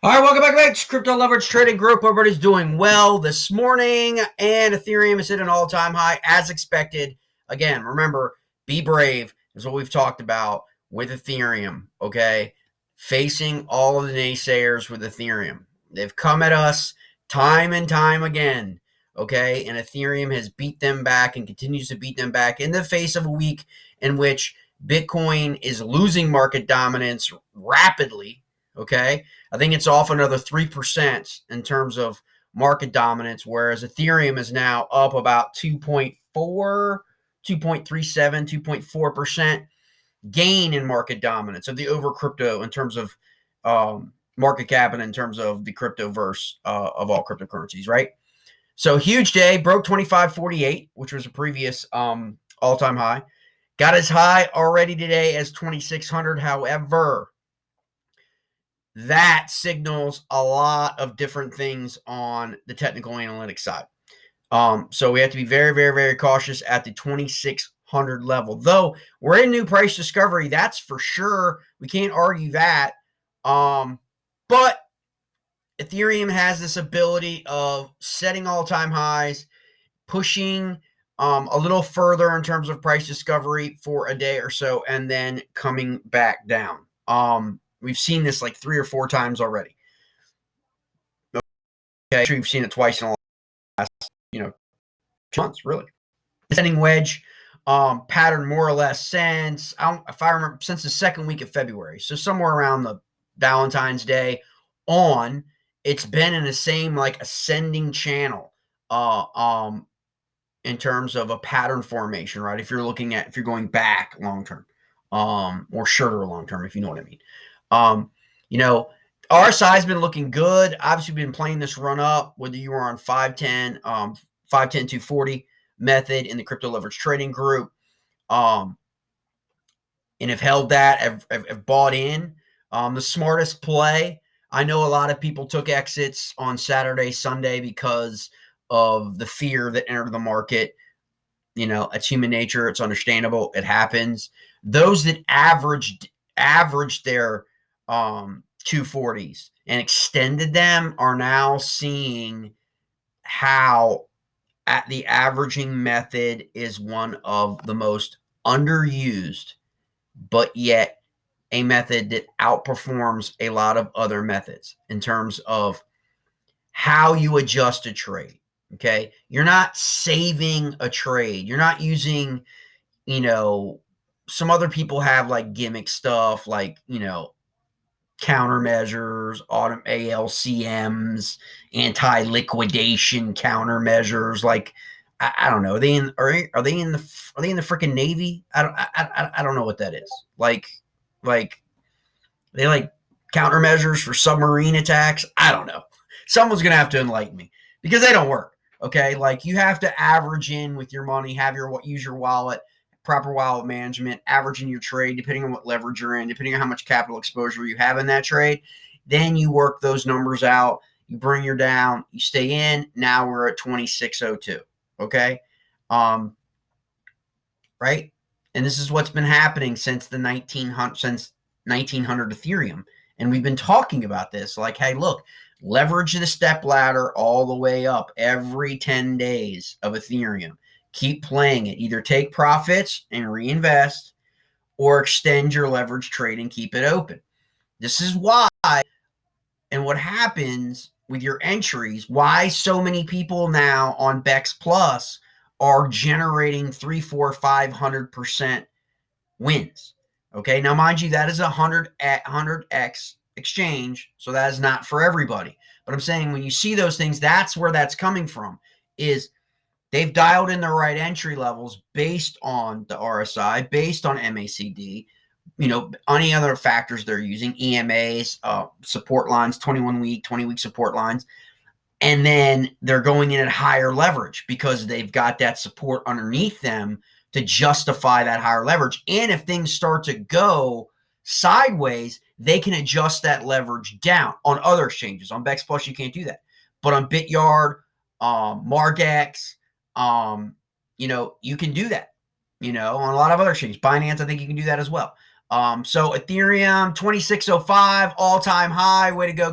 All right, welcome back to Crypto Leverage Trading Group. Everybody's doing well this morning, and Ethereum is hitting an all-time high as expected. Again, remember, be brave is what we've talked about with Ethereum, okay? Facing all of the naysayers with Ethereum. They've come at us time and time again, okay? And Ethereum has beat them back and continues to beat them back in the face of a week in which Bitcoin is losing market dominance rapidly, okay? I think it's off another 3% in terms of market dominance, whereas Ethereum is now up about 2.4, 2.37, 2.4% gain in market dominance of the over crypto in terms of market cap and in terms of the crypto verse of all cryptocurrencies, right? So huge day, broke 25.48, which was a previous all-time high. Got as high already today as 2,600. However, that signals a lot of different things on the technical analytics side. So we have to be very, very, very cautious at the 2,600 level. Though we're in new price discovery, that's for sure. We can't argue that. But Ethereum has this ability of setting all-time highs, pushing a little further in terms of price discovery for a day or so, and then coming back down. We've seen this like 3 or 4 times already. Okay, I'm sure you've seen it twice in the last, 2 months, really. Descending wedge pattern more or less since, if I remember, since the second week of February. So somewhere around the Valentine's Day on, it's been in the same like ascending channel in terms of a pattern formation, right? If you're going back long term, or shorter long term, if you know what I mean. RSI has been looking good. Obviously, we've been playing this run up, whether you were on 510, 510, 240 method in the crypto leverage trading group, and have held that, have bought in. The smartest play, I know a lot of people took exits on Saturday, Sunday because of the fear that entered the market. It's human nature. It's understandable. It happens. Those that averaged their 240s and extended them are now seeing how the averaging method is one of the most underused, but yet a method that outperforms a lot of other methods in terms of how you adjust a trade. Okay. You're not saving a trade. You're not using, some other people have like gimmick stuff like, countermeasures, ALCMs, anti-liquidation countermeasures. Like, I don't know. Are they in the freaking Navy? I don't know what that is. Like they like countermeasures for submarine attacks. I don't know. Someone's gonna have to enlighten me because they don't work. Okay, like you have to average in with your money, use your wallet, proper wallet management, averaging your trade, depending on what leverage you're in, depending on how much capital exposure you have in that trade. Then you work those numbers out. You bring your down. You stay in. Now we're at 2602. Okay, right. And this is what's been happening since the 1900 Ethereum. And we've been talking about this like, hey, look, leverage the step ladder all the way up every 10 days of Ethereum. Keep playing it. Either take profits and reinvest or extend your leverage trade and keep it open. This is why, and what happens with your entries, why so many people now on Bex Plus are generating 3, 4, 500% wins. Okay, now mind you, that is 100x exchange, so that is not for everybody. But I'm saying when you see those things, that's where that's coming from. Is they've dialed in the right entry levels based on the RSI, based on MACD, any other factors they're using, EMAs, support lines, 21-week, 20-week support lines. And then they're going in at higher leverage because they've got that support underneath them to justify that higher leverage. And if things start to go sideways, they can adjust that leverage down. On other exchanges. On Bex Plus, you can't do that. But on BitYard, Margex, you can do that. On a lot of other exchanges. Binance, I think you can do that as well. So Ethereum, 2605, all-time high. Way to go.